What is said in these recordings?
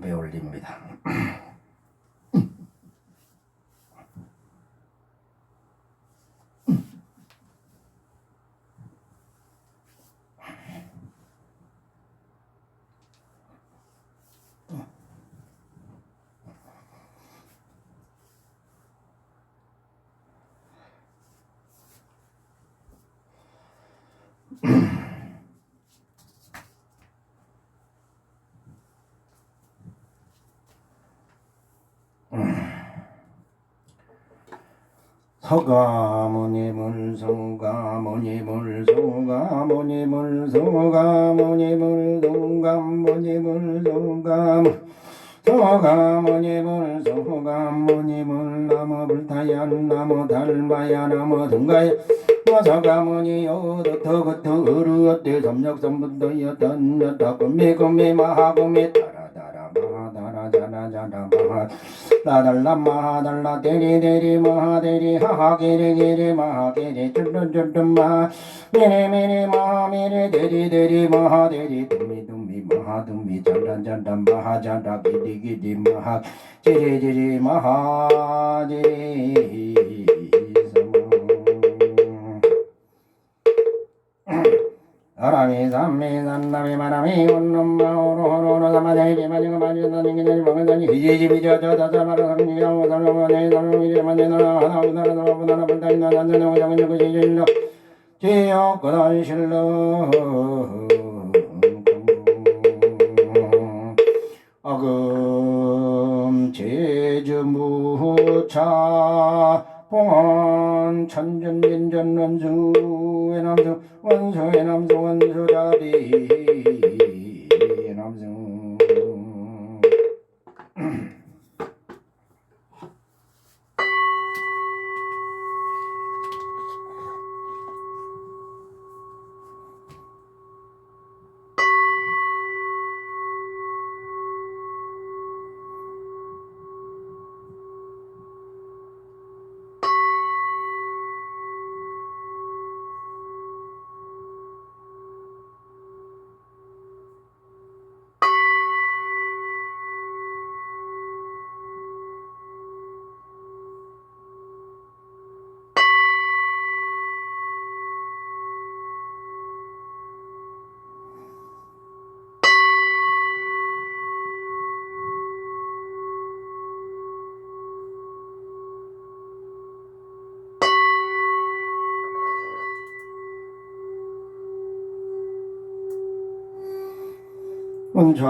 배올립니다. 서가모니물 서가모니물 서가모니물 서가모니물 서가모니물 서가모니물 서가모니물 나무 불타야 나무 달마야 나무 등가야 서가모니 여덕터거터 어르어때 삼력삼분도여 던여다 금미금미 마하금미 따라따라 마하다라 자라자라 마하 나달라 마하달라 대리대리 마하대리 하하게리게리 마하게리 쭈쭈쭈쭈 마 미리미리 마하미리 대리대리 마하대리 둠미둠미 마하둠미 잔단잔단 마하잔다 기디기디 마하 지리지리 마하지리 아라미 삼미 산나미 마라미 온놈마오로호로로 사마자이리 마지가 마지다니기자니 먹은다니 이지지비저저자자마라 삼리야오 삼로마네 삼로미리마네나 하나우나라나라부나라 불타인나 난자나오자근여구시질러 지역거단실러 어금 제주무차 봉헌 천전진전 원수의 남수 원수의 남수 원수자비 남수 원차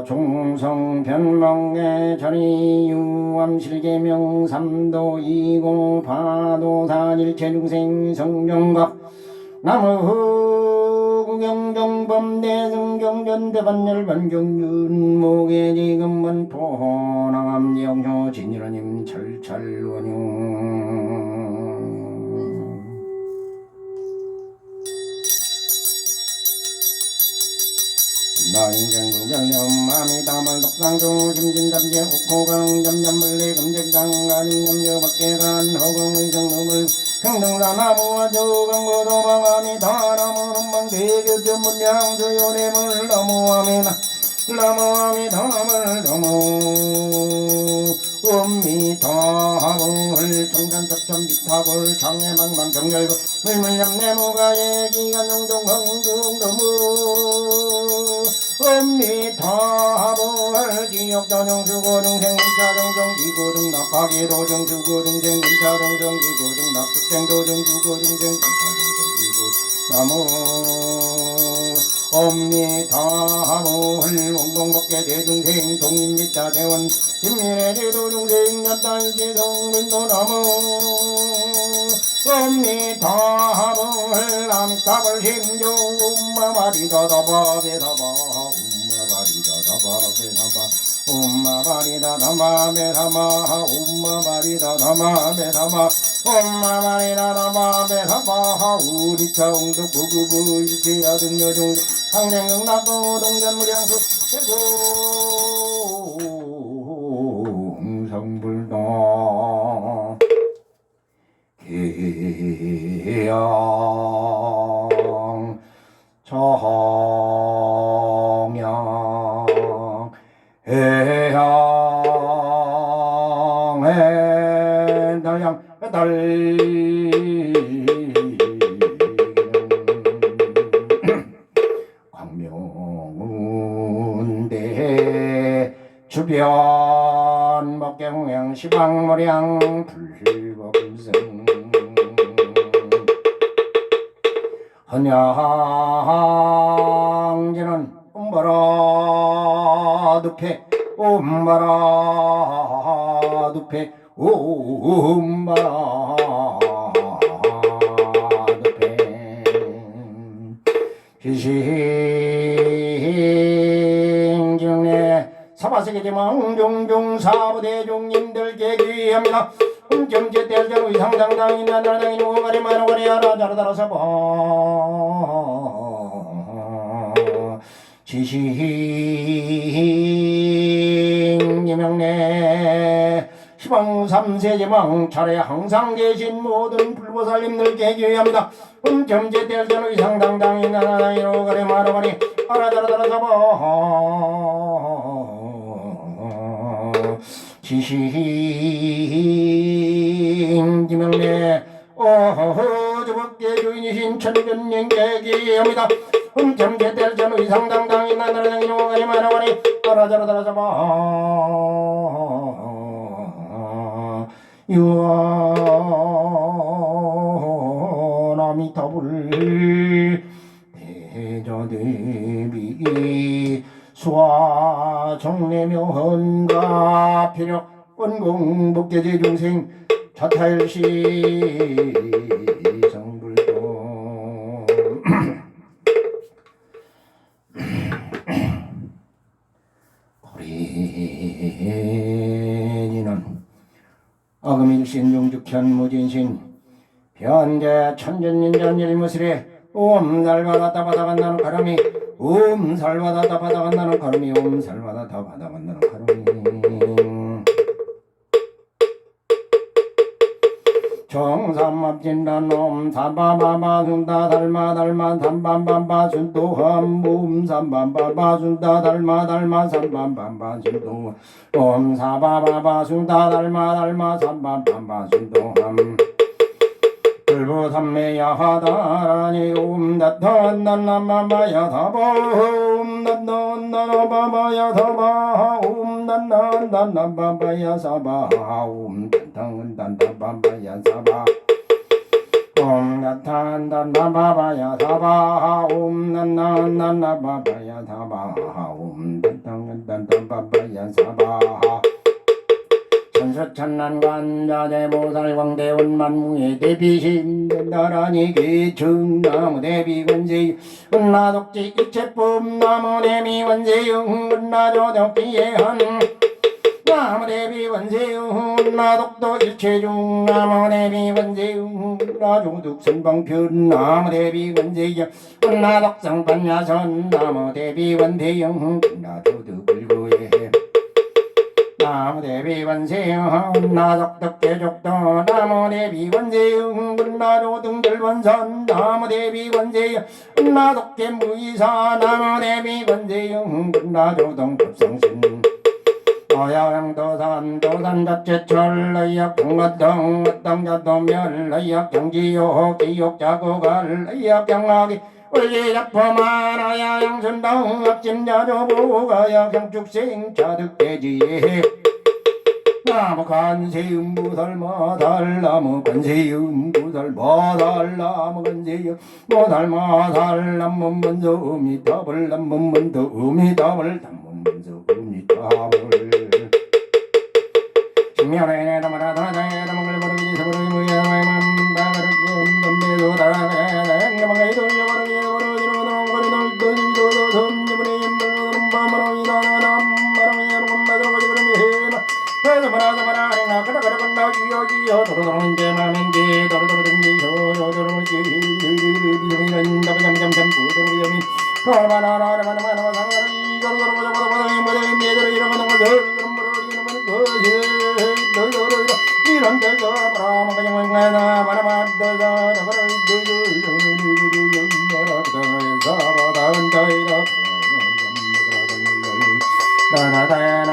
종성 변망의 자리 유암실계명 삼도 이고 파도산 일체중생 성령각 나무 구경정범 대승경전 대반열반경윤 목예지금문 포항암 영효 진일원님 철철원용 나인정구경령 마미다물 독상조 심진담제 옥호강 점점물리 금쟁장 아림염려 박계간 허공의 정lum을 평등사나무와 조강고도방아미 다나무름방 대교전 문량조요래물 나무아미나 나무아미 다물 너무 음미타하을 청산적천 미타골 장애망망 정열고 물물냠내무가의 기간용종 황중 너무 음미타하을 지역전용 주고등생 자정정 지고등 낙하기도정 주고등생 자정정 지고등 낙축생도정 주고등생 자정정 지고 나무 엄미타하을 원공법계 대중생 동인미자 대원 진미래 제도중생 연달지동민도 나무 엄미타하을 아미타불 심조 um마바리다다바베다바 um마바리다다바베다바 um마바리다다마베다마 엄마바리다다마베다바 우리차 웅덕 부구부 일체야 등여중 항생응 나도 동전무량수 최고 성불도 기양 정양 해양에 달양 달 광명운대 주변 먹경양 시방모량 불법승 헌양지는 옴바라 눕해 옴바라 눕해 옴바라 눕해 기신경내 사바세계지망 종종 사부대종님들께 귀합니다. 점제 대전 의상당당히 나나당히 오가리 마노가리 하라자라다라 사바 지신이명내 시방 삼세제망 차례 항상 계신 모든 불보살님들께 기회합니다. 점제 대전 의상당당히 나나당히 오가리 마노가리 하라자라다라 사바 지신지명내 어허저벅대 주인이신 천변령께 기합니다. 점제대전 의상당당히 나나라당이 노가리 마나가리 따라자라다라 잡아 유아나미타불 대저대비 수화 정례명헌가 피력 원공 복계제 중생 자타일시 정불도 고리니는 아금일신 용죽현 무진신 변제 천전인전 일무슬에 옴살바다 바다간다는 가람이 옴살바다 바다간다는 가람이 옴살바다 바다간다는 가람이 정삼합진단 옴삼바바바 순다 달마 달마 삼밤밤바 순도함 옴삼밤바바 순다 달마 달마 삼밤밤바 순도 옴사바바바 순다 달마 달마 삼밤밤바 순도함 불보삼매야하다라니 옴다탄난남마마야다바 옴단단나바바야다바 옴단단단나바바야사바 옴단단단나바바야사바 옴단단단나바바야사바 옴단단단나바바야사바 옴단단단나바바야사바 천수천난관자대보살광대원 만무의 대비신 나라니 기춘나무 대비관세 은나독지 일체법 나무 대비관세용 은나조덕기에 한 나무 대비관세용 은나독도 일체중 나무 대비관세용 은나조득선방편 나무 대비관세용 은나독성반야선 나무 대비관세용 은나조득불구에 나무대비원세영 나덕덕계족도 나무대비원세영 나조등들원선 나무대비원세영 나덕계무이사 나무대비원세영 나조동급성신 어야영도산 도산자체철 의역 동어동 어동자도멸 의역 경지요 기욕자고갈 의역 경악이 울리작포만 어야영순동 업심자조보가 경축생 자득대지에 나무 관세음무살마달 나무 관세음무살마달 나무 관세음무살마달 남문문서음이 답을 남문문서음이 답을 남문문서음이 답을 신명에 나마라다에 나마를 버르기 서버르기 무야마만 바가르기 덤베도 다라네 나마가 이돌려버르기 버르기로 너거리 널도지도 덤지부리 임벌로 밤바로 이다나 남바로 이야로만 바들어가지 그러니 해나 그래서 바라자마라 행아 그다그다간다 기여기여 도로도로는데 마는데 도로도로든지 저저도로지 비정이는 다바잠잠잠 부도로비점이 가라바라라바라바라바 상가리 도로도로보자보다보다 임바다 임예대로 이러가는 것을 그럼버러지는 것이 이런 데서 바라마가정만가나 바라마더자 나바라더자 나바라더자 나바다은자이라 나나다나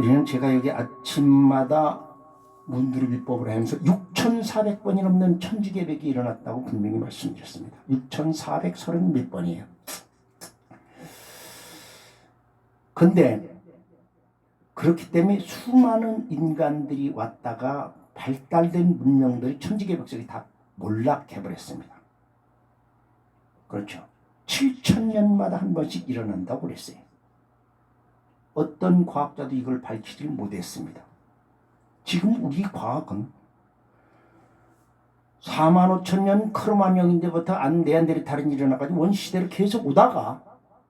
우리는 제가 여기 아침마다 문두리비법을 하면서 6,400번이 넘는 천지개벽이 일어났다고 분명히 말씀드렸습니다. 6,430 몇 번이에요. 근데 그렇기 때문에 수많은 인간들이 왔다가 발달된 문명들이 천지개벽설이 다 몰락해버렸습니다. 그렇죠. 7,000년마다 한 번씩 일어난다고 그랬어요. 어떤 과학자도 이걸 밝히지 못했습니다. 지금 우리 과학은 45,000년 크로마뇽인데부터 네안데르탈인이 일어나가지고 원시대를 계속 오다가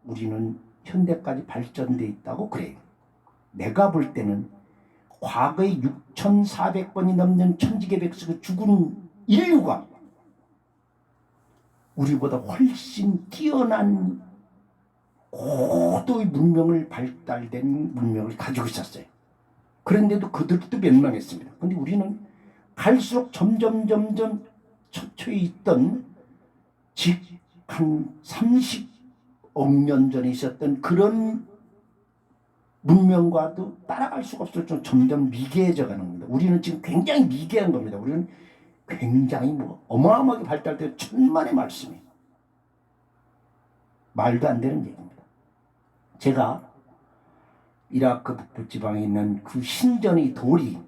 우리는 현대까지 발전돼 있다고 그래요. 내가 볼 때는 과거에 6,400번이 넘는 천지개벽 속에 죽은 인류가 우리보다 훨씬 뛰어난 고도의 문명을 발달된 문명을 가지고 있었어요. 그런데도 그들도 멸망했습니다. 그런데 우리는 갈수록 점점 처처에 있던 한 30억 년 전에 있었던 그런 문명과도 따라갈 수가 없을 정도로 점점 미개해져 가는 겁니다. 우리는 지금 굉장히 미개한 겁니다. 우리는 굉장히 어마어마하게 발달된 천만의 말씀이 말도 안 되는 얘기입니다. 제가 이라크 북부지방에 있는 그 신전의 돌이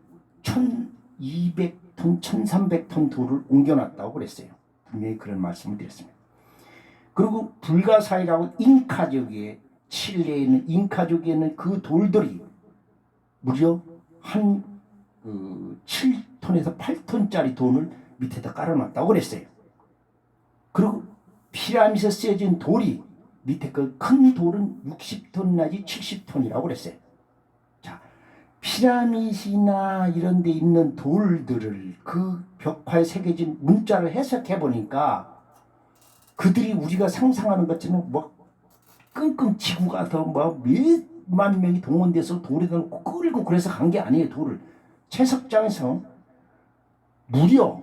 1200톤, 1300톤 돌을 옮겨놨다고 그랬어요. 분명히 그런 말씀을 드렸습니다. 그리고 불가사이라고 잉카족에 칠레에 있는 잉카족에 있는 그 돌들이 무려 한 7톤에서 8톤짜리 돈을 밑에다 깔아놨다고 그랬어요. 그리고 피라미드에 쓰여진 돌이 밑에 그 큰 돌은 60톤 내지 70톤이라고 그랬어요. 자, 피라미드나 이런 데 있는 돌들을 그 벽화에 새겨진 문자를 해석해 보니까 그들이 우리가 상상하는 것처럼 끙끙 지구가 더 몇만 명이 동원돼서 돌에다 놓고 끌고 그래서 간 게 아니에요. 돌을 채석장에서 무려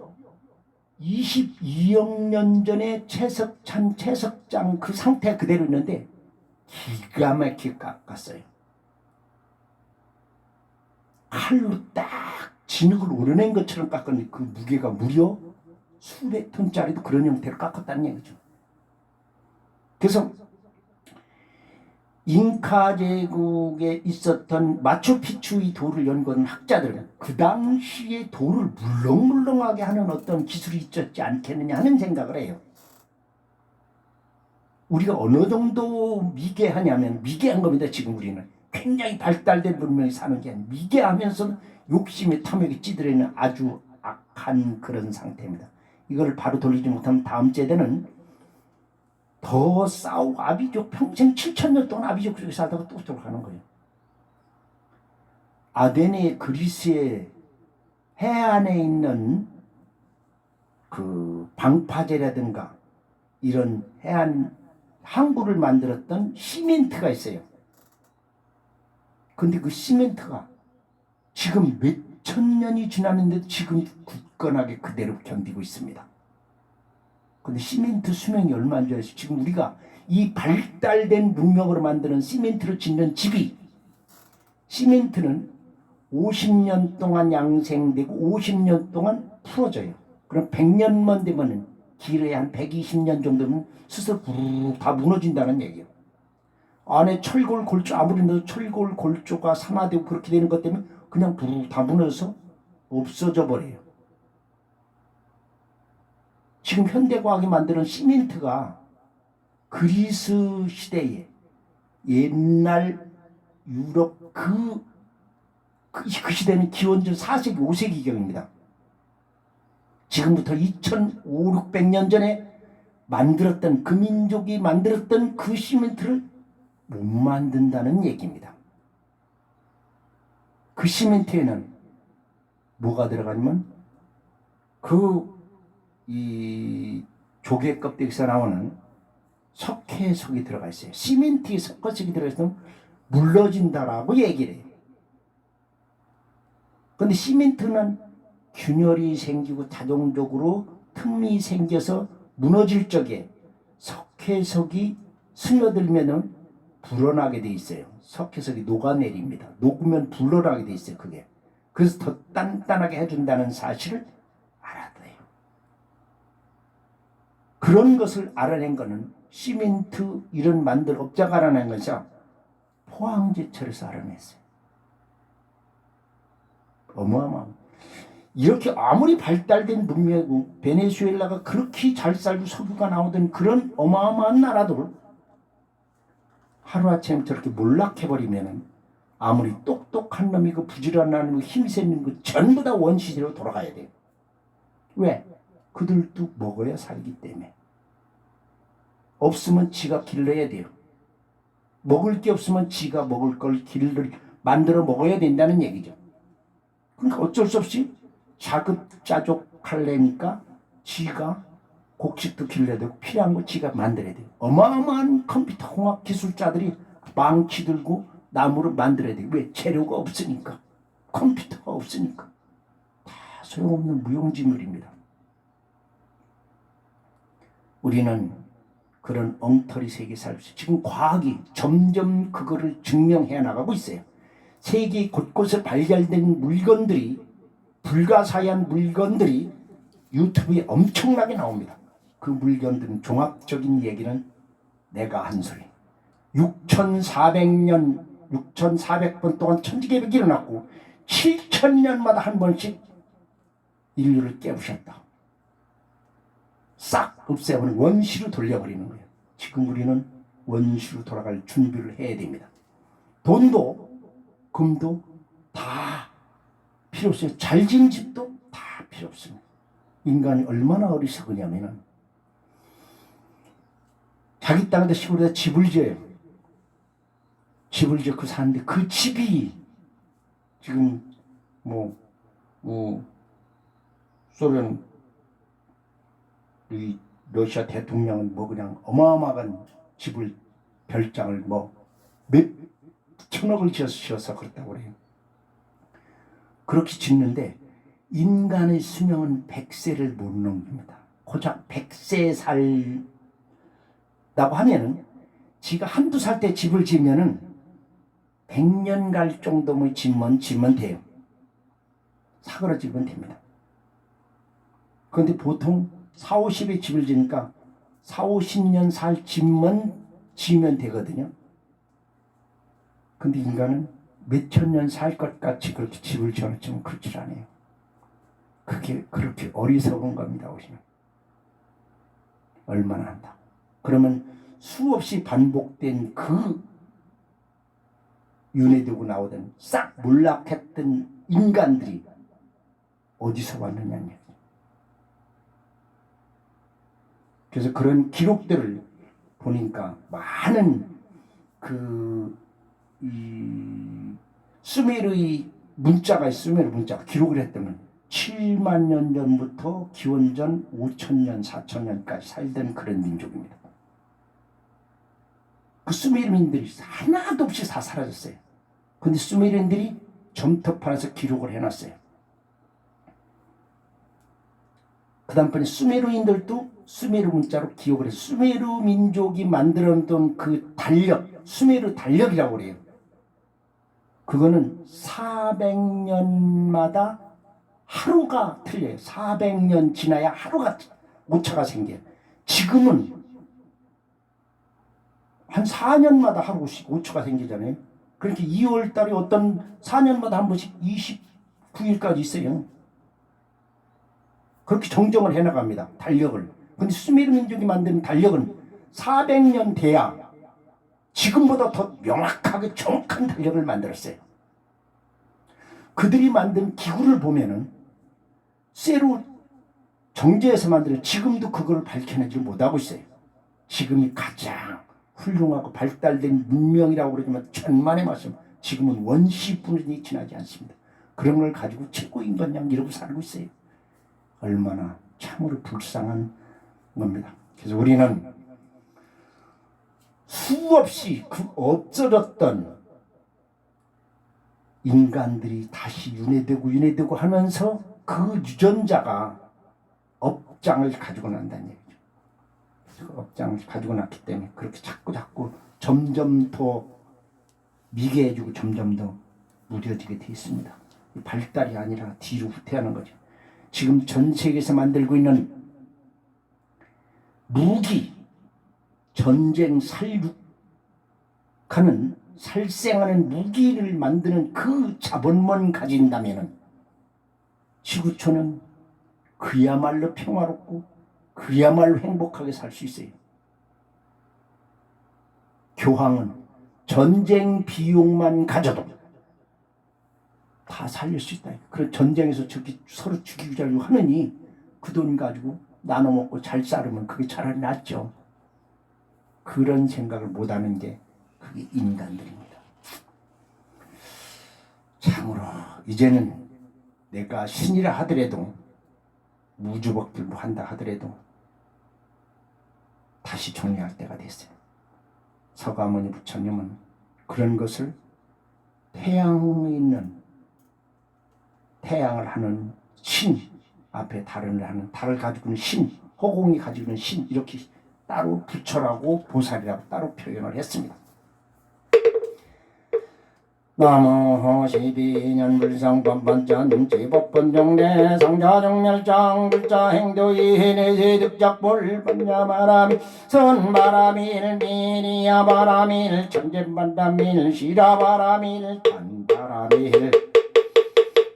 22억 년 전에 채석장 그 상태 그대로 있는데 기가 막히게 깎았어요. 칼로 딱 진흙을 오려낸 것처럼 깎았는데 그 무게가 무려 수백 톤짜리도 그런 형태로 깎았다는 얘기죠. 그래서 잉카 제국에 있었던 마추픽추의 돌을 연구하는 학자들은 그 당시에 돌을 물렁물렁하게 하는 어떤 기술이 있었지 않겠느냐 하는 생각을 해요. 우리가 어느 정도 미개하냐면 미개한 겁니다. 지금 우리는 굉장히 발달된 문명이 사는 게 아니라 미개하면서 욕심에 탐욕에 찌들어 있는 아주 악한 그런 상태입니다. 이걸 바로 돌리지 못하면 다음 세대는 더 싸우고 아비족 평생 7,000년 동안 아비족 속에 살다가 또 돌아가는 거예요. 아데네 그리스의 해안에 있는 그 방파제라든가 이런 해안 항구를 만들었던 시멘트가 있어요. 근데 그 시멘트가 지금 몇천 년이 지났는데도 지금 굳건하게 그대로 견디고 있습니다. 근데 시멘트 수명이 얼마인 줄 아세요? 지금 우리가 이 발달된 문명으로 만드는 시멘트를 짓는 집이 시멘트는 50년 동안 양생되고 50년 동안 풀어져요. 그럼 100년만 되면 길어야 한 120년 정도면 스스로 부르르 다 무너진다는 얘기예요. 안에 철골 골조 아무리 넣어도 철골 골조가 산화되고 그렇게 되는 것 때문에 그냥 부르르 다 무너져서 없어져 버려요. 지금 현대과학이 만드는 시멘트가 그리스 시대에 옛날 유럽 그 시대는 기원전 4세기 5세기경입니다. 지금부터 2,500, 600년 전에 만들었던 그 민족이 만들었던 그 시멘트를 못 만든다는 얘기입니다. 그 시멘트에는 뭐가 들어가냐면 이 조개 껍데기에서 나오는 석회석이 들어가 있어요. 시멘트에 석회석이 들어있으면 물러진다라고 얘기를 해요. 그런데 시멘트는 균열이 생기고 자동적으로 틈이 생겨서 무너질 적에 석회석이 스며들면은 불어나게 돼 있어요. 석회석이 녹아내립니다. 녹으면 불어나게 돼 있어요. 그게. 그래서 더 단단하게 해준다는 사실을 알아야 돼요. 그런 것을 알아낸 거는 시멘트 이런 만들 업자가 알아낸 것이 포항제철에서 알아냈어요. 어마어마한. 이렇게 아무리 발달된 문명이고 베네수엘라가 그렇게 잘 살고 석유가 나오던 그런 어마어마한 나라들 하루아침에 저렇게 몰락해버리면 아무리 똑똑한 놈이고 부지런한 놈이고 힘센 놈이고 전부 다 원시대로 돌아가야 돼요. 왜? 그들도 먹어야 살기 때문에. 없으면 지가 길러야 돼요. 먹을 게 없으면 지가 먹을 걸 만들어 먹어야 된다는 얘기죠. 그러니까 어쩔 수 없이 자급자족하려니까 지가 곡식도 길러야 되고 필요한 거 지가 만들어야 돼요. 어마어마한 컴퓨터 공학 기술자들이 망치 들고 나무를 만들어야 돼요. 왜? 재료가 없으니까. 컴퓨터가 없으니까. 다 소용없는 무용지물입니다. 우리는 그런 엉터리 세계 살고 있어요. 지금 과학이 점점 그거를 증명해 나가고 있어요. 세계 곳곳에 발견된 물건들이, 불가사의한 물건들이 유튜브에 엄청나게 나옵니다. 그 물건들은 종합적인 얘기는 내가 한 소리. 6,400년, 6,400번 동안 천지개벽이 일어났고 7,000년마다 한 번씩 인류를 깨부셨다. 싹 없애버리는, 원시로 돌려버리는 거예요. 지금 우리는 원시로 돌아갈 준비를 해야 됩니다. 돈도 금도 다 필요 없어요. 잘 지은 집도 다 필요 없습니다. 인간이 얼마나 어리석으냐면은 자기 땅에다 시골에다 집을 지어요. 집을 짓고 사는데 그 집이 지금 소련 이 러시아 대통령은 그냥 어마어마한 집을, 별장을 몇 천억을 지어서 그렇다고 그래요. 그렇게 짓는데 인간의 수명은 100세를 못 넘깁니다. 고작 100세 살다고 하면은 지가 한두 살 때 집을 지으면은 100년 갈 정도의 집만 지면 돼요. 사그라지면 됩니다. 그런데 보통 4, 50의 집을 지니까 4, 50년 살 집만 지으면 되거든요. 근데 인간은 몇천 년 살 것 같이 그렇게 집을 지어놓지만 그렇지 않아요. 그게 그렇게 어리석은 겁니다. 우리는. 얼마나 한다. 그러면 수없이 반복된 그 윤회되고 나오던 싹 몰락했던 인간들이 어디서 왔느냐는 얘기죠. 그래서 그런 기록들을 보니까 많은 수메르의 문자가 있어요. 수메르 문자가 기록을 했다면 7만 년 전부터 기원전 5,000년, 4,000년까지 살던 그런 민족입니다. 그 수메르민들이 하나도 없이 다 사라졌어요. 근데 수메르인들이 점토판에서 기록을 해놨어요. 그 다음번에 수메르인들도 수메르 문자로 기억을 해서 수메르 민족이 만들어놓던 그 달력, 수메르 달력이라고 그래요. 그거는 400년마다 하루가 틀려요. 400년 지나야 하루가 오차가 생겨요. 지금은 한 4년마다 하루씩 오차가 생기잖아요. 그렇게 2월 달에 어떤 4년마다 한 번씩 29일까지 있어요. 그렇게 정정을 해나갑니다. 달력을. 근데 수메르 민족이 만든 달력은 400년 돼야 지금보다 더 명확하게 정확한 달력을 만들었어요. 그들이 만든 기구를 보면은 쇠로 정제해서 만드는, 지금도 그걸 밝혀내지 못하고 있어요. 지금이 가장 훌륭하고 발달된 문명이라고 그러지만 천만의 말씀, 지금은 원시뿐이 지나지 않습니다. 그런 걸 가지고 최고인간 양 이러고 살고 있어요. 얼마나 참으로 불쌍한 겁니다. 그래서 우리는 수없이 그 없어졌던 인간들이 다시 윤회되고 하면서 그 유전자가 업장을 가지고 난다는 얘기죠. 그 업장을 가지고 났기 때문에 그렇게 자꾸 점점 더 미개해지고 점점 더 무뎌지게 돼 있습니다. 발달이 아니라 뒤로 후퇴하는 거죠. 지금 전 세계에서 만들고 있는 무기, 전쟁, 살생하는 무기를 만드는 그 자본만 가진다면 지구촌은 그야말로 평화롭고 그야말로 행복하게 살 수 있어요. 교황은 전쟁 비용만 가져도 다 살릴 수 있다. 그런 전쟁에서 서로 죽이고 하느니 그 돈 가지고 나눠 먹고 잘 싸르면 그게 차라리 낫죠. 그런 생각을 못하는 게 그게 인간들입니다. 참으로 이제는 내가 신이라 하더라도, 무주복들로 한다 하더라도 다시 존경할 때가 됐어요. 서가모니 부처님은 그런 것을 태양에 있는 태양을 하는 신 앞에 달을 하는 달을 가지고 있는 신, 허공이 가지고 있는 신 이렇게 따로 부처라고 보살이라고 따로 표현을 했습니다. 나무 12년 불상반반전 제법본종대 상자정멸장 불자행도이해내세 득작볼 번야바라밀 선바라밀 미리야바라밀 천재반다밀 시라바라밀 단바라밀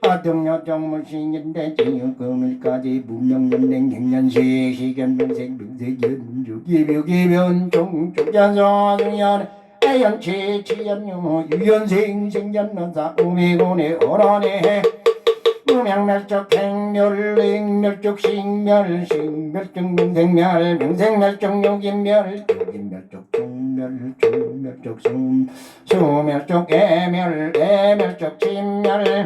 아등여정물신인대 지유금일까지 문명연맹 갱년시 시견명생 명색연주기묘기변 종족연소중연 애연치 치연유 유연생 생견론사 우미곤의 어란의 무명멸적 행멸 행멸적 식멸 식멸적 명생멸 명생멸적 요긴멸 요긴멸적 중멸 중멸적 수멸적 애멸 애멸적 침멸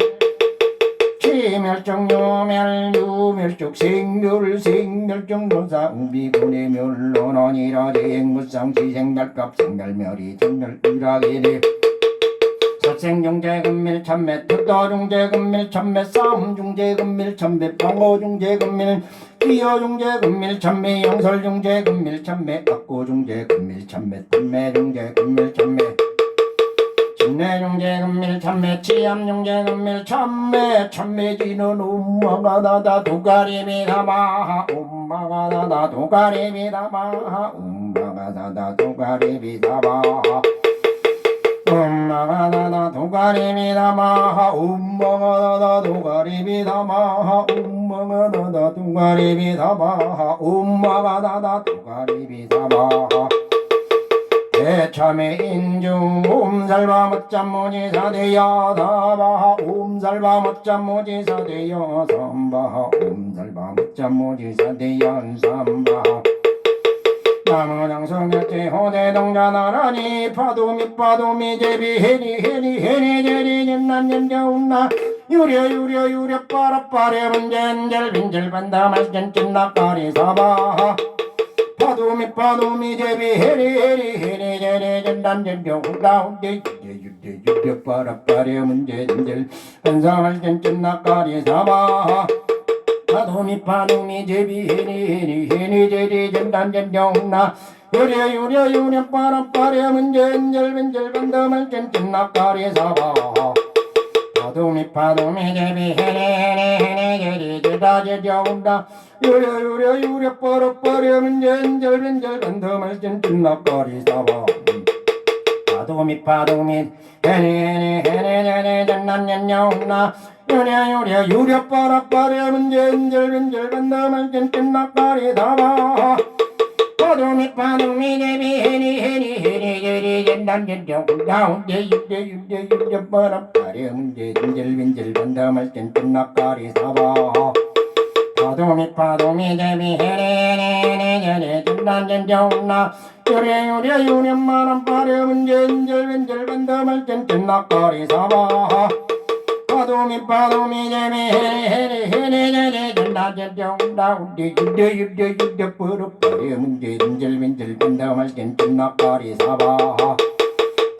치멸적 유멸 유멸적 생멸 생멸적 논사 우비군의 멸론원이라 대행무상 지생멸값 생멸멸이 전멸이라기니 서생중재금밀 참매 특도중재금밀 참매 싸움중재금밀 참매 방어중재금밀 기여중재금밀 참매 영설중재금밀 참매 악고중재금밀 참매 판매중재금밀 참매 진내중재금밀 참매 치암중재금밀 참매 참매지는 엄마가다다 도가리비다마 엄마가다다 도가리비다마 엄마가다다 도가리비다마 엄마가다다 도가리비다마 엄마가다다 도가리비다마 엄마가다다 도가리비다마 엄마가다다 도가리비다마 대참의 인중 옴살바 멋잠모지사 대여사바 옴살바 멋잠모지사 대여삼바 옴살바 멋잠모지사 대연삼바 나무장성약제 호대동자 나라니 파도미 파도미 제비 해니 해니 해니 제리 년난년겨운나 유려 유려 유려 빠라빠레 문젠젤 빈젤 반다 말젠 찐나까리 사바 파도미 파도미 제비 해리 해리 해리 제리 전단전경 다운데 유대 유대 빠라빠레 문젠젤 반사 말젠 찐나까리 사바 파도미 파도미 제비 해니 해니 해니 제리 전단전경 유려 유려 유려 빠라빠레 문젠젤 빈젤 반다 말젠 찐나까리 사바 파도미 파도미 제비 해니 해니 해니 제리 전단전경 유려 유려 유려 빠라빠레 문젠젤 빈젤 반다 말젠 찐나까리 사바 파도미 파도미 해니 해니 해니 해니 전단전경 유려 유려 유려 빠라빠레 문젠젤 빈젤 반다 말젠 찐나까리 사바 파도미 파도미 제비 해니 해니 해니 제리 전단전경 다운데 유대 유대 유려 빠라빠레 문젠젤 빈젤 반다 말젠 찐나까리 사바 파도미 파도미 제비 해니 해니 해니 전단전경 유려 유려 유려 빠라빠레 문젠젤 빈젤 반다 말젠 찐나까리 사바 파도미 파도미 제비 해니 해니 해니 해니 전단전경 다운데 유대 유대 유대 빠라빠레 문젠젤 빈젤 반다 말젠 찐나까리 사바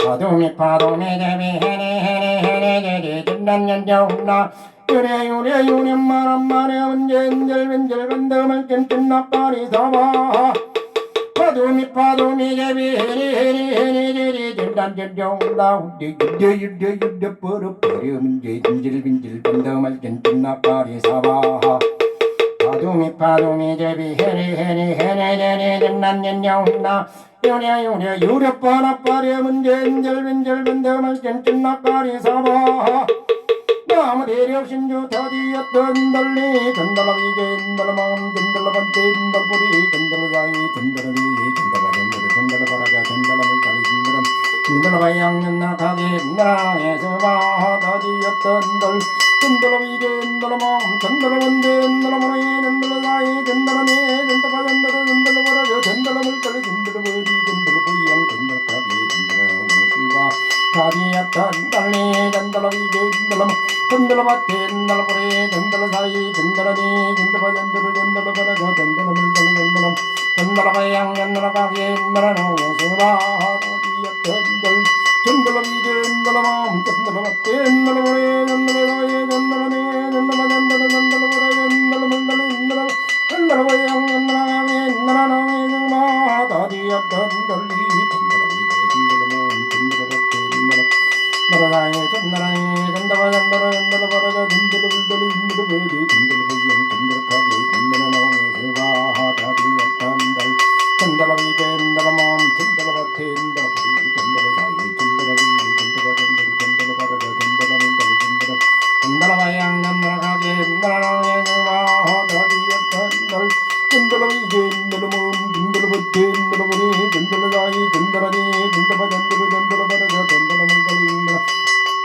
파도미 파도미 제비 해니 해니 해니 제리 전단전경 유려 유려 유려 빠라빠레 문젠젤 빈젤 반다 말젠 찐나까리 사바 파도미 파도미 제비 해니 해니 해니 제리 전단전경 다운데 유대 유대 유대 빠라빠레 문젠젤 빈젤 반다 말젠 찐나까리 사바 파도미 파도미 제비 해니 해니 해니 제리 전단전경 유려 유려 유려 빠라빠레 문젠젤 빈젤 반다 말젠 찐나까리 사바 나무 대력신주 터지었던 달리 전달라위 전달마음 전달라반대 전달보리 전달사이 전달하니 전달바전달을 전달바라자 전달함을 달리 전달함 전달바양년나가게 나라에서가 터지었던 달 전달라위 전달마음 전달반대 전달마이 전달사이 전달하니 전달바 전달을 전달바라자 전달함을 달리 전달보리 전달보양 전달가게 전달하니 수가 다리였던 달리 전달로 이게 전달로 전달로 밭에 전달로 보래 전달로 사이 전달하니 전달로 전달로 전달로 벌어져 전달로 물달로 전달로 전달로 바양 전달로 가게 전달로 예수라 다리였던 달 전달로 이게 전달로 마음 전달로 밭에 전달로 보래 전달로 사이 전달로 네 전달로 전달로 전달로 보래 전달로 물달로 전달로 전달로 바양 전달로 가게 전달로 예수라 다리였던 달리 나라나에 전나라에 전다바 전다라 전다라 바라자 전달로 불달로 전달로 버리 전달로 버영 전달로 가게 전달로 나오네 서가 다리였단달 전달로 비게 전달로 마음 전달로 밭에 전달로 버리 전달로 사이 전달로 비게 전달로 전달로 전달로 바라자 전달로 불달로 전달로 전달로 바양 전달로 가게 전달로 나오네 서가 다리였단달 전달로 비게 전달로 마음 전달로 밭에 전달로 버리 전달로 사이 전달로 니 전달로 전달로 전달로 바라자 전달로 불달로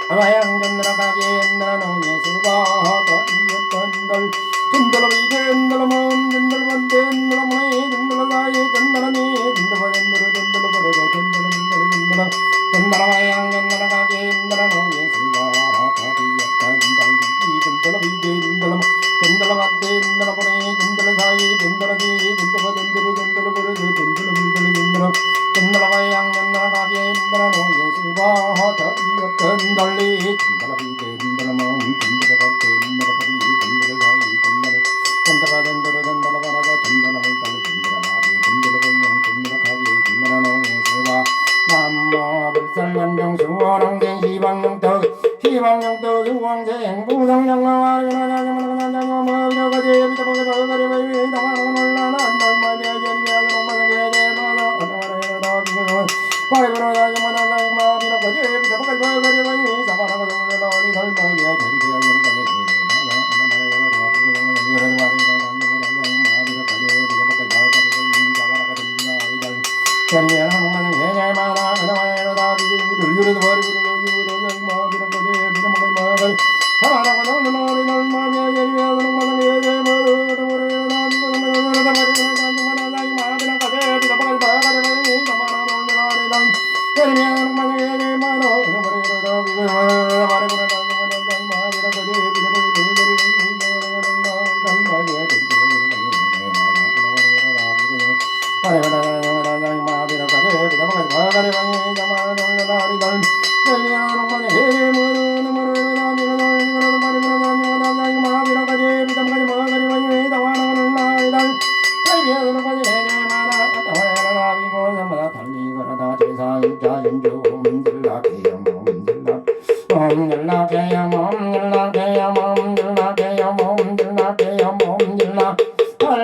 아마양 전달로 가게 전달로 예수가 다리였던 달 전달로 이게 전달로 마음 전달로 반대 전달로 문에 전달로 사이 전달로 니 전달로 전달로 전달로 버려져 전달로 전달로 전달로 전달로 마양 전달로 가게 전달로 예수가 다리였던 달 전달로 이게 전달로 전달로 반대 전달로 문에 전달로 사이 전달로 니 전달로 전달로 전달로 버려져 전달로 전달로 전달로 전달로 마양 전달로 가게 전달로 예수가 다리였던 달리 전달로 비게 전달로 마음 전달로 밭에 전달로 버리 전달로 사이 전달로 전달로 전달로 전달로 바라자 전달로 물달로 전달로 마리 전달로 번영 전달로 가게 전달로 예수가 남모 불살연정 수원왕생 희방영떡 희방영떡 수왕생 부성영화와 연하자자마나자자마자가지 비타보게 버거리 바이비 다마나가 놀라나 안달마비아 제리비아 동마상계제마나 아다마라에다 비거는 바이브로 자자마나자마 비노거지 비타보게 버거리 바이비 다마나가 놀라니 달마비아 제리비아 동마상계제마나 아다마라에다 비거는 이거는 바이브로 자자마나자마 비노거지 비타보게 버거리 바이비 다마나가 놀라니 제리비아 동마상계제마나 아다마라에다 비거는 들려도 바이브로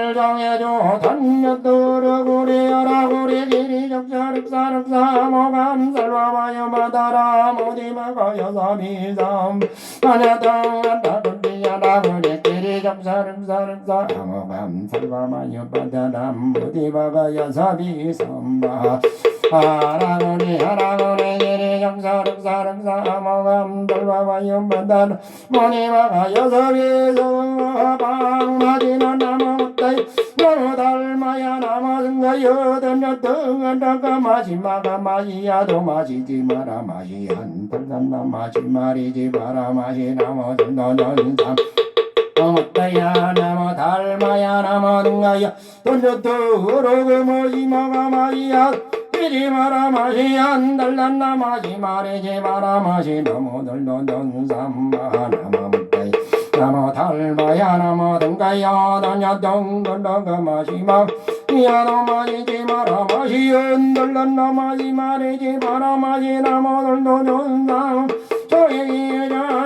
달정해줘 단녀들어 구리여라 구리 길이 적사륵사륵사 모감살와마여 바다라 모디마가여 사비삼 하냐덩한다 군디야라 구리 길이 적사륵사륵사 모감살와마여 바다라 모디마가여 사비삼바 하라구리 길이 적사륵사륵사 모감살와마여 바다라 모디마가여 사비삼바 방마지는 나무다이 너무 닮아야 남아승가여 던졌던 마지마가 마시야도 마시지 마라 마시 한번나 마시 말이지 마라 마시 나머진 너는 삼 어따야 나무 닮아야 남아승가여 던졌던 마지마가 마시야 이지 마라 마시 한 달란나 마시 말이지 마라 마시 너무들 너는 삼마 나무다이 나무 닮아야 나무든가야 다녔던 건너가 마시마 야너 마시지 마라 마시 흔들렀나 마시 말이지 마라 마시 나무들도 좋다 조용히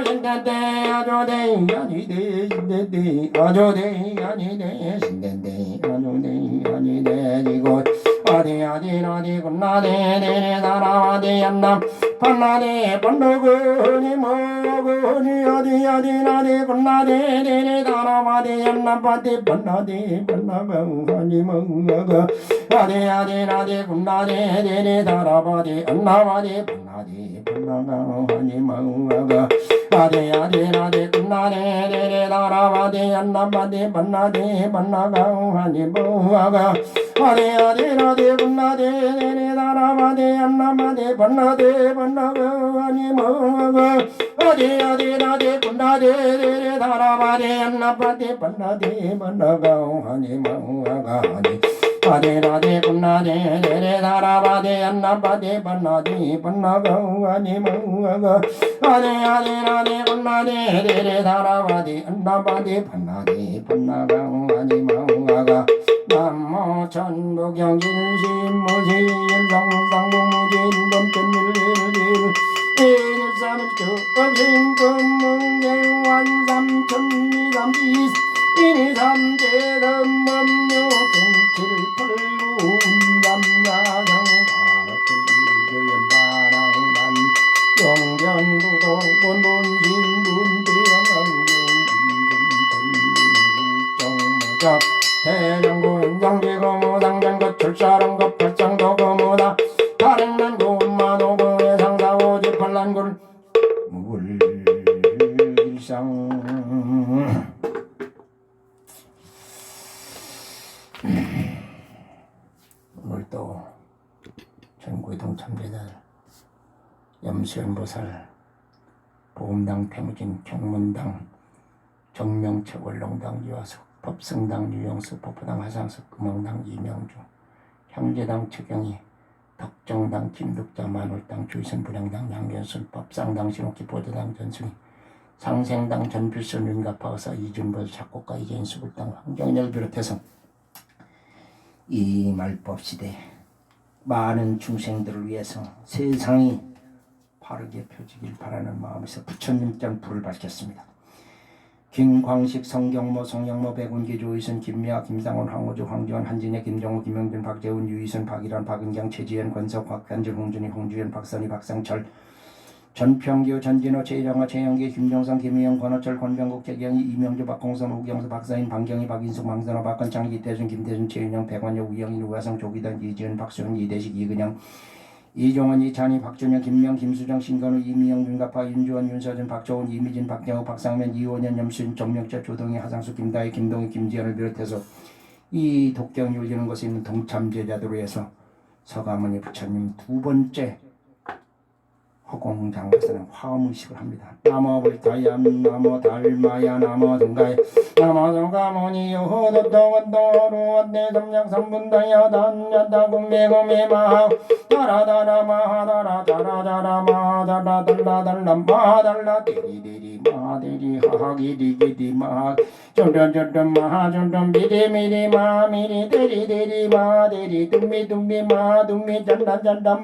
신댄데 아조대 아니대 신댄데 아조대 아니대 신댄데 아조대 아니대 이곳 어디 군나대 내내 살아와대 안남 판나대 번도군이 뭐군이 어디 나대 군나대 내내 살아와대 안남 파티 판나대 판나방하니 멍어가 어디 나대 군나대 내내 살아와대 안남와대 판나대 판나방하니 멍어가 아디아디나디 끝나네 데레 다라바디 안나바디 반나디 반나가하니 뭐하가 아디아디나디 끝나디 데레 다라바디 안나바디 반나디 반나가하니 뭐하가 아디아디나디 끝나디 데레 다라바디 안나바디 반나디 반나가하니 뭐하가 아디라디 끝나디 데레 다라바디 안나바디 반나디 반나가하니 뭐하가 아디아디나디 끝나디 데레 다라바디 안나바디 반나디 반나가하니 뭐하가 남모 천부경진심무지 일성상무무진 범천일일일 일삼일주업신금문계완삼천미삼시 이니삼재덤범묘 경칠팔구운담야상 바라틀이교연바랑만 영견부동 본본신분대영강경인중전일정무자 대장군 상지거무상전거 출사랑거 팔상도거무다 다른난고만오고의 상사오지 팔란굴 무불일상 오늘도 전국의 동참자들 염수연보살 보험당 태무진 경문당 정명채 월롱당 유화석 법성당 유영수 법화당 화상석 금왕당 이명주 형제당 최경희 덕정당 김덕자 만월당 주의선 불량당 양견순 법상당 신옥기 보도당 전순이 상생당 전필선 윤가파의사 이준벌 작곡가 이재인 수불당 황경렬 비롯해서 이 말법시대 많은 중생들을 위해서 세상이 바르게 펴지길 바라는 마음에서 부처님장 불을 밝혔습니다. 김광식, 성경모, 성영모, 백운기, 조의선, 김미아, 김상원, 황호주, 황지원, 한진혜, 김정우, 김영준, 박재훈, 유희선, 박일환, 박은경, 최지현, 권석, 곽한준, 홍준희, 홍주현, 박선희, 박상철, 전평규, 전진호, 최정화, 최영기, 김종성, 김희영, 권호철, 권병국, 최경희, 이명주, 박홍선, 우경수, 박사인, 방경희, 박인숙, 망선호, 박건창, 이태준, 김태준, 최윤영, 백완여, 우영인, 우화성, 조기단, 이지은, 박수현, 이대식, 이근영, 이종원, 이찬희, 박준영, 김명, 김수정, 신건우, 이미영, 윤가파, 윤주원, 윤서준, 박조훈, 이미진, 박경호, 박상면, 이원현, 염수인, 정명철, 조동희, 하상수, 김다희, 김동희, 김지현을 비롯해서 이 독경을 이루는 것에 있는 동참제자들을 위해서 서가모니 부처님 두 번째 허공장에서는 화음의식을 합니다. 나모 불타얌 나모 달마야 나모 등가야 나모 등가모니 요호도도원도루원대 삼약삼분다야 단야다군매고매마 다라다라 마하다라 다라다라 마하다라 달라달라 마하달라 데리데리 마데리 하하기디기디 마하 존존존존 마하존존 미리미리 마미리 데리데리 마데리 둠미둠미 마둠미 잔단잔단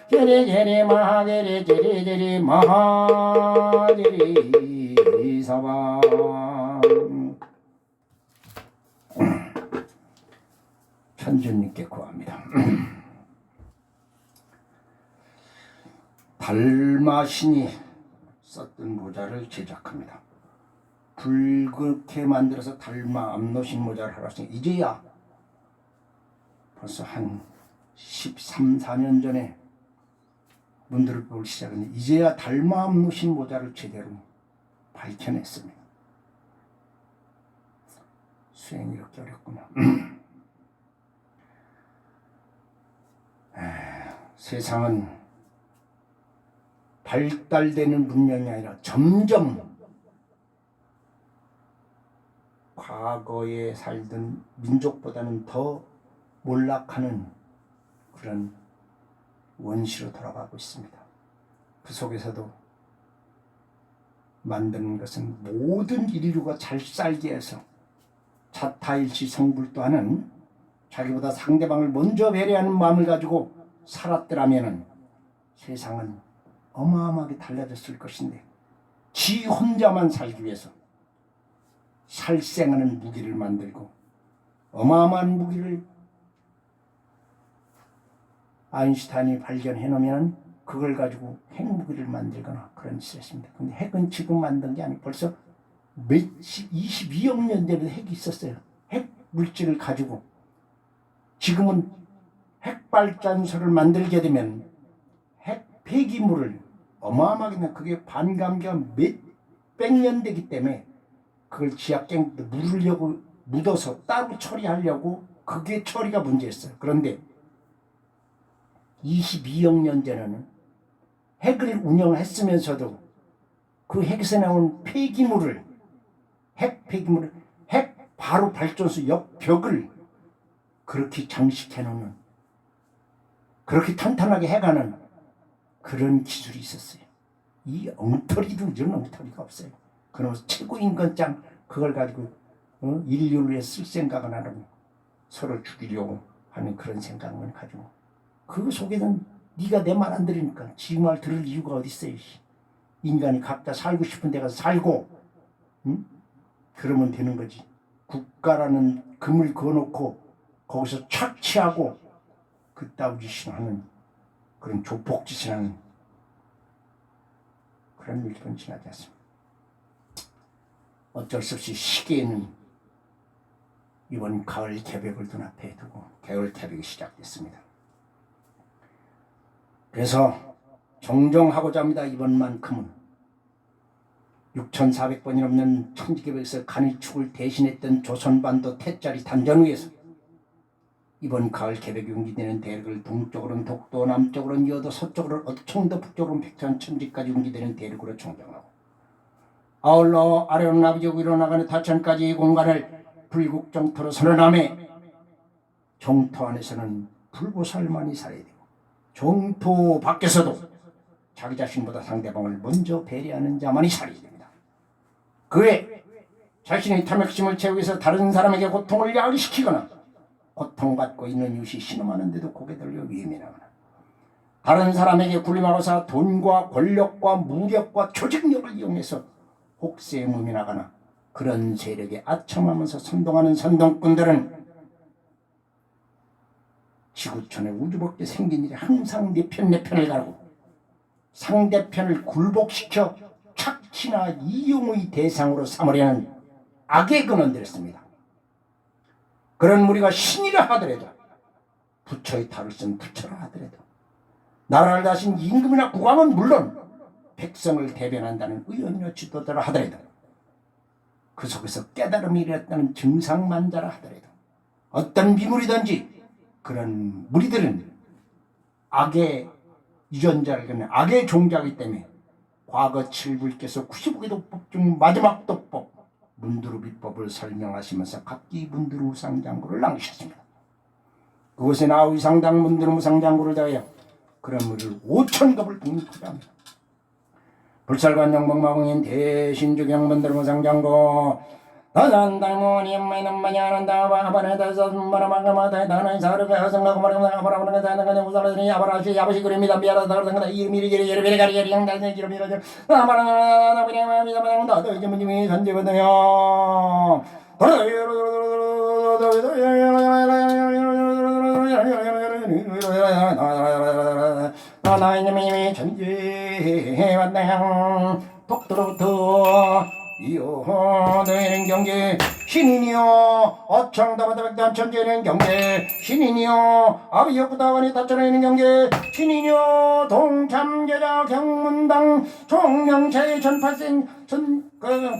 게리게리 마하게리 제리제리 마하제리 사방 천주님께 구합니다. 달마신이 썼던 모자를 제작합니다. 붉게 만들어서 달마 암노신 모자를 하라 했으니 이제야 벌써 한 13, 14년 전에 문들을 보기 시작했는데 이제야 달마 암노신 모자를 제대로 밝혀냈습니다. 수행이 이렇게 어렵구나. 세상은 발달되는 문명이 아니라 점점 과거에 살던 민족보다는 더 몰락하는 그런 원시로 돌아가고 있습니다. 그 속에서도 만드는 것은 모든 인류가 잘 살게 해서 자타일치 성불도 하는 자기보다 상대방을 먼저 배려하는 마음을 가지고 살았더라면 세상은 어마어마하게 달라졌을 것인데 지 혼자만 살기 위해서 살생하는 무기를 만들고 어마어마한 무기를 아인슈타인이 발견해 놓으면 그걸 가지고 핵무기를 만들거나 그런 짓을 했습니다. 근데 핵은 지금 만든 게 아니고 벌써 22억 년 전에도 핵이 있었어요. 핵 물질을 가지고 지금은 핵발전소를 만들게 되면 핵 폐기물을 어마어마하게 그게 반감기가 몇백 년 되기 때문에 그걸 지하갱 물으려고 묻어서 따로 처리하려고 그게 처리가 문제였어요. 그런데 22억 년 전에는 핵을 운영했으면서도 그 핵에서 나온 폐기물을 핵 바로 발전소 옆 벽을 그렇게 장식해 놓는 그렇게 탄탄하게 해가는 그런 기술이 있었어요. 이 엉터리도 이런 엉터리가 없어요. 그러면서 최고 인간장 그걸 가지고 인류를 위해 쓸 생각은 안 하고 서로 죽이려고 하는 그런 생각만 가지고 그 속에는 네가 내 말 안 들으니까 지 말 들을 이유가 어디 있어요. 인간이 각자 살고 싶은 데 가서 살고 그러면 되는 거지. 국가라는 금을 그어놓고 거기서 착취하고 그따위 짓을 하는 그런 조폭짓을 하는 그런 일은 지나지 않습니다. 어쩔 수 없이 시기에는 이번 가을 개벽을 눈앞에 두고 겨울 개벽이 시작됐습니다. 그래서 정정하고자 합니다. 이번만큼은 6,400번이 넘는 천지개벽에서 간이축을 대신했던 조선반도 태짜리 단전 위에서 이번 가을 개벽이 웅기되는 대륙을 동쪽으로는 독도, 남쪽으로는 여도, 서쪽으로는 어청도, 북쪽으로는 백천, 천지까지 웅기되는 대륙으로 정정하고 아울러 아래로 나비지고 위로 나가는 타천까지 이 공간을 불국정토로 선언하며 정토 안에서는 불보살만이 살아야 되고 정토 밖에서도 자기 자신보다 상대방을 먼저 배려하는 자만이 살아야 됩니다. 그에 자신의 탐욕심을 채우기 위해서 다른 사람에게 고통을 야기시키거나 고통받고 있는 이웃이 신음하는데도 고개 들려 위임해나거나 다른 사람에게 군림하고서 돈과 권력과 무력과 조직력을 이용해서 혹세에 무민하거나 그런 세력에 아첨하면서 선동하는 선동꾼들은 지구촌에 우주밖에 생긴 일이 항상 내 편을 가르고 상대편을 굴복시켜 착취나 이용의 대상으로 삼으려는 악의 근원들이었습니다. 그런 무리가 신이라 하더라도 부처의 탈을 쓴 부처라 하더라도 나라를 다신 임금이나 국왕은 물론 백성을 대변한다는 의원이나 지도자라 하더라도 그 속에서 깨달음이 일어났다는 증상만자라 하더라도 어떤 미물이든지 그런 무리들은 악의 유전자를 갖는 악의 종자이기 때문에 과거 7불께서 95개 도법 중 마지막 도법 문두루 비법을 설명하시면서 각기 문두루 무상장구를 낭시했습니다. 그곳에 나의상당 문두루 무상장구를 더하여 그런 무리를 5,000급을 독립하게 합니다. 불살관 영봉마공인 대신주경 문두루 무상장구 다산달모니 엄마는 마냐는다 바바네다서 마라마가마다 다나이 사르가 여성가 고마르가 바라보는 다나가 우살이 아바라시 아버지 그림이다 미안하다 그러다 이름이 가리 양달네 이름이 아마라나 그냥 미다만 나도 이제 문님이 선제거든요. 나이님이 전제해왔네 독도로부터 이어되는 경계 신인이여 어청다바다백단 천재는 경계 신인이여 아비역부다원이 다쳐내는 경계 신인이여 동참제자 경문당 총명차의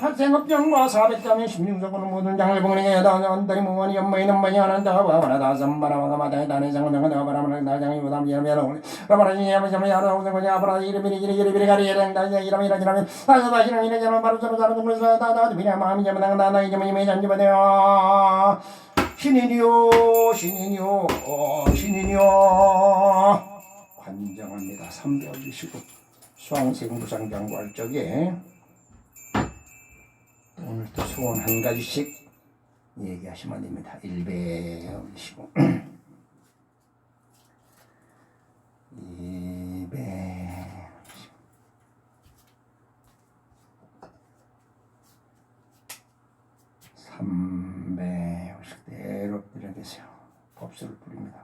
팔생업정과 400장의 십육성은 모든 장을 봉행해 다안다리 무원이 연마이 넘마이 하는다 바바라다 삼바라마가마다의 단해상은당은 바라마라 나장이 부담 이름이야로 바바라지 야마자마 야라오생거니 아바라 이름이리 가리에랭다 이름이라지라면 다시는 이래저런 바로 서로 다른 동물에서 다다 비냐 마음이 자마당 나나 이제마님이 잔지바네요 신인이요 신인이요 신인이요 관장합니다. 329 수왕생부상장구 할 적에 오늘 또 소원 한 가지씩 얘기하시면 됩니다. 1배 올리시고 2배 3배 오실대로 드려계세요. 법수를 부립니다.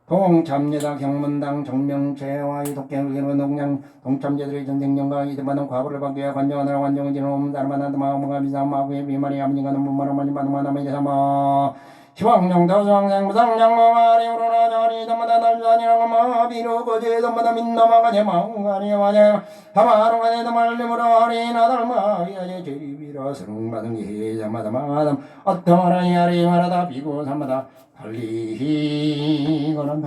동참제다 경문당 정명제와 이 독경의견 농량 동참제들의 전쟁령과 이들만은 과거를 바뀌어 관정하느라 관정은 지는 다르만한 마음과 비사마구의 비말이 아버지가 너무 말하마니 마누마나마 이사마 시왕령도 정생무상령마리 우르나자리 담마다 날자니랑마 비로거제 담마다 민나마가제 망가니와제 하마롱가제 담말리무라리 나달마야제 제리비라 스릉마등이 잠마다마담 어떠라이야리 마라다 비고 삼마다 달리거란다.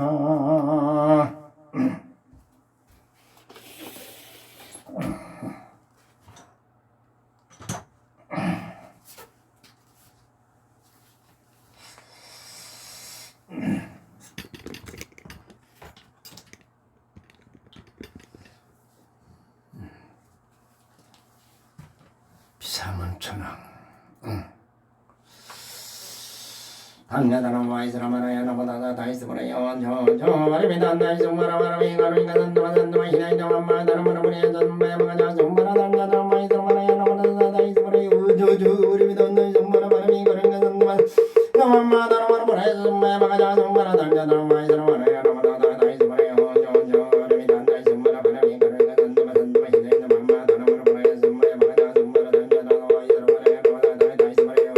비사문천왕 단야다나 와이스라마나야 나보다다 다이스보라요 저저 마리비다 다이스마라마라미 가루이가 단다마단다마 히나이다마마 다라마라마리야 전마야마가자 정마라 단야다나 와이스라마나야 나보다다 다이스보라요 저저 우리비다 다이스마라마라미 가루이가 단다마 나마마 다라마라마라야 전마야마가자 정마라 단야다나 와이스라마나야 나보다다 다이스보라요 저저 우리비다 다이스마라마라미 가루이가 단다마 단다마 히나이다마마 다라마라마라야 전마야마가자 정마라 단야다나 와이스라마나야 나보다다 다이스보라요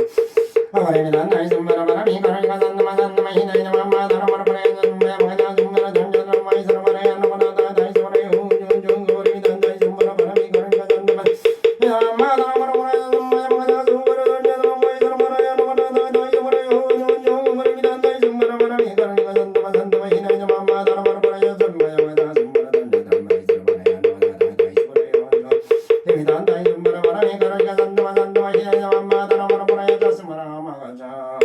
아가리비다 다이스마라마라미 가루이가 단다마 단다마 히나이다마마 다라마라마라야 전마야마가자 정마라 단야다나 와이스라마나야 나보다다 다이스보라요 저저 우리비다 다이스마라마라미 가루이가 단다마 야마 다라마라마라야 전마야마가자 정마라 단야다나 와이스라마나야 나보다다 다이스보라요 저저 우리비다 다이스마라마라미 가루이가 단다마 단다마 히나이다마마 다라마라마라야 전마야마가자 정마라 단야다나 와이스라마나야 나보다다 다이스보라요 데미단 다이스마라마라미 가루이가 단다마 단다마 히나이다마마 다라마라마라야 자스마라마가자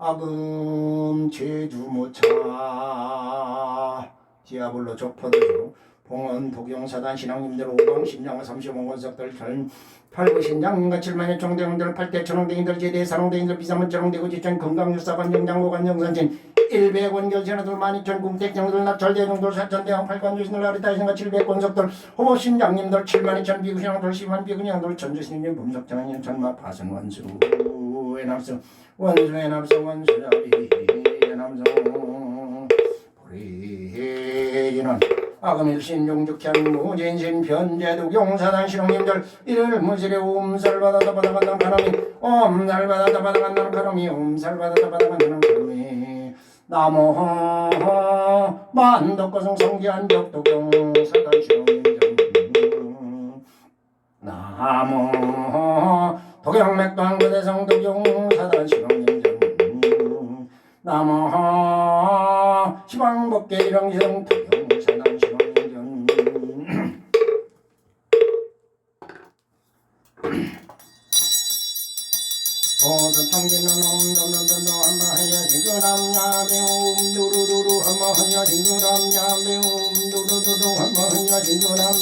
아금 제주모차 디아블로 조퍼들 봉헌 독용사단 신앙님들 오방 신장 35권석들 팔구 신장과 7만의 총대원들 8대 천왕대인들 제대 사롱대인들 비사문천왕대구 지천 건강유사관 영장고관 영선진 100원 결전하들 12,000 궁택정들 납철대중들 사천대왕 8관 유신들 아리타이신과 700권석들 호보 신장님들 72,000 비구신앙들 10만 비구신앙들 전주신님 범석장님 천마 파선원수 외남성 원수의 남성 원수자비 남성 보리는 아금일신 용죽현 무진신 변제독 용사단 신홍님들 이를 무지레 옴살받아다 받아간다는 가람이 옴살받아다 받아간다는 가람이 옴살받아다 받아간다는 가람이 나모 만덕거성 성기한 벽독용 사단 신홍님들 나모 독영맥광거대성 독용 사단 신홍님들 나모 시방법계 일왕시성 독용 사단 신홍님들 보선청기는 옴도도도도 한마하야 징그람야배 옴도루도루 한마하야 징그람야배 옴도루도도 한마하야 징그람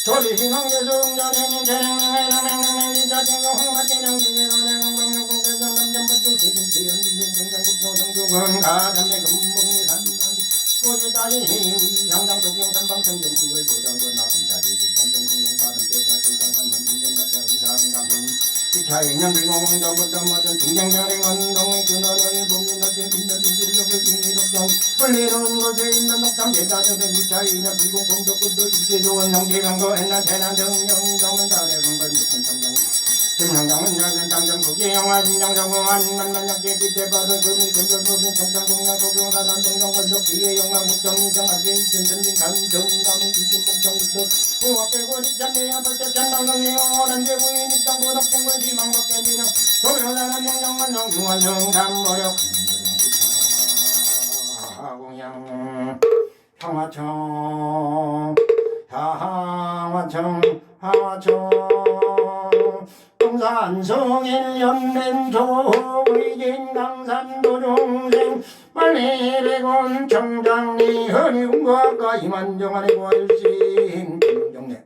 조리신왕계성자대님 재능능해능맹능맹리자대경 황마재능지대노대강방육공대정 남전받두세금태연비근정장국조성중은 가담배 금봉리산단지 꼬지다리 위상장 독경산방청정 구월 조장군 나감자리 뒷방정공동파른 대자출장산만 인전가자 위상감성 이차인년 불공공정부터모든 중경자링은 동의 근원을 봄이나진 빈다비질력을 진이독정 원리는 곳에 있는 독참 제자들은 이차인년 불공공정부터 일제조원 성지명도 옛날 재난 정령정은 다대강건 육군청장 김상장은 야전 장정 국기영화 진정정공한 만만약계 기대받은 금일 근절부빈 청장동양 도경사단 정정건석 기회 영광 국정인정 앞에 전진 간정감은 기진목정부터 후학계고 직장대야 벌떼천당동이 영원한 대부인 입장부 독정권 시망국계지는 도경사단 명령만 영중환영 담버력 하공양 평화청 하화청 동산성일 연맹조 의진 강산도 중생 만해백원 청장리 허니군과가 이만정한의 고일신 김정래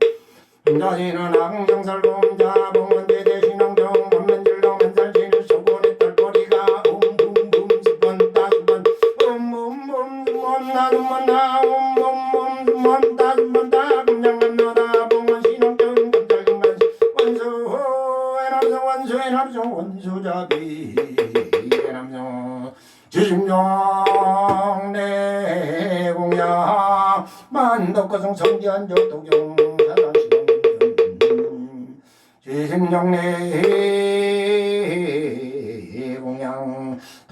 자신은 항정살공자 봉원대대 신앙정 원면질동 맨살진을 소곤의 딸거리가 옴붐붐 스펀 따스펀 옴붐붐 스먼 나스먼 나 옴붐붐 스먼 따스먼 따 금장만노다 봉원 신앙정 감찰경관 원수의 남성 원수자비 남성 지심정 내공야 만덕거성 성지한 적독용 사단시동 지심정 내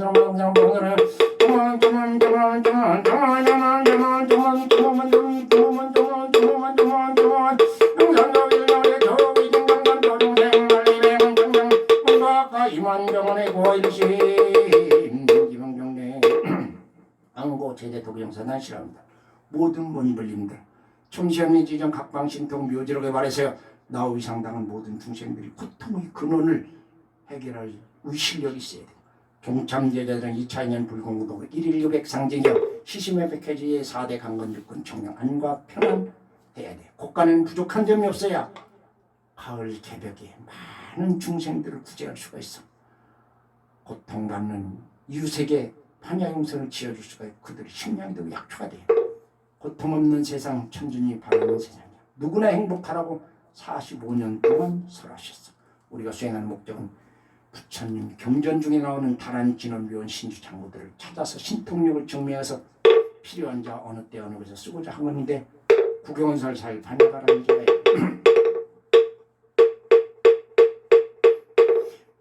Thank you. 고일심 기병정대 안고 제대 도경사단 싫어합니다. 모든 본불림들 총시험리 지정 각방신통 묘지록에 말해서요. 나우이 상당한 모든 중생들이 고통의 근원을 해결할 의실력이 있어야 돼요. 종참제자들은 2차인연 불공구도 1일 600 상징이여 시심의 백해지의 4대 강건육군 청량 안과 평안 해야 돼. 국가는 부족한 점이 없어야 가을 개벽에 많은 중생들을 구제할 수가 있어. 고통받는 이웃에게 판야용선을 지어줄 수가 있고 그들의 식량이 되고 약초가 돼요. 고통 없는 세상 천준이 바라는 세상이야. 누구나 행복하라고 45년 동안 설하셨어. 우리가 수행하는 목적은 부처님 경전 중에 나오는 다란 진원묘원 신주 장구들을 찾아서 신통력을 증명해서 필요한 자 어느 때 어느 곳에서 쓰고자 한 건데 구경원설 잘 다녀가라는 게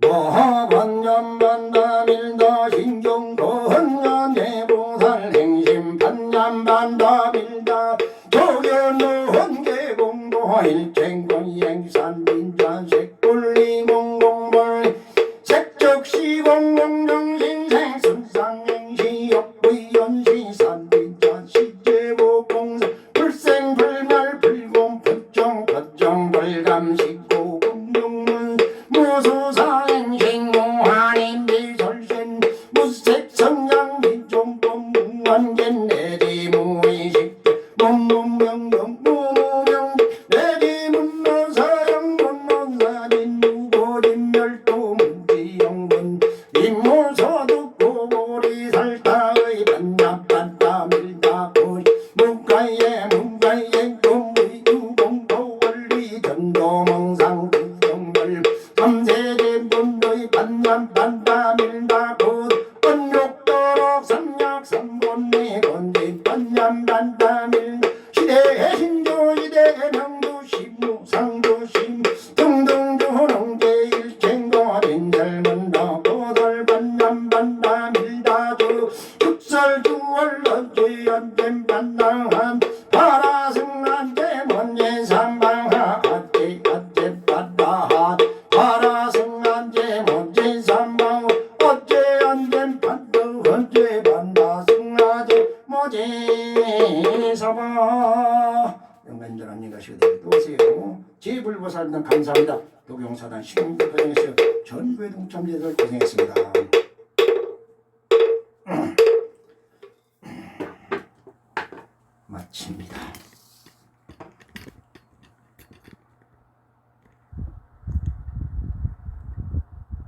모반년반다밀다 신경건년대보살 행심 반년반다밀다 조견노원 계공도 일쟁권이행산 민자색 꿀리몽공벌 색적시공공정신생 순상행시 역부연시 산민자 시제보공사 불생불멸 불공 불정 법정 불감식고 공룡문 무수사행신 공환인 미설신 무색성량 민종공 무한견 내지무의식 몸몸명령 무무명 내지문노사영 문노사진 무고진멸도 문지영문 임무서도 고보리살타의 반납반다밀다고리 문가에 동무유공도 원리 전도멍상 구정멸 삼세제 본도의 반납반다밀다고 번욕도록 삼약삼본내 건진 반납반다밀 시대의 신조 시대의 명조심 무상조심 등등조농제일쟁거린 젊은 너고들 반납반다밀다주 육설주월러주연된 반당한 파라승한테 먼예삼방하 어째 반다하 파라승한테 먼예삼방 어째 안된 반도 언제 반다승하제 모제사바 영간절한 것이 되도 오세요. 제불보살님 감사합니다. 도경사단 신문도 고생했어요. 전국의 동참자들 고생했습니다. 마칩니다.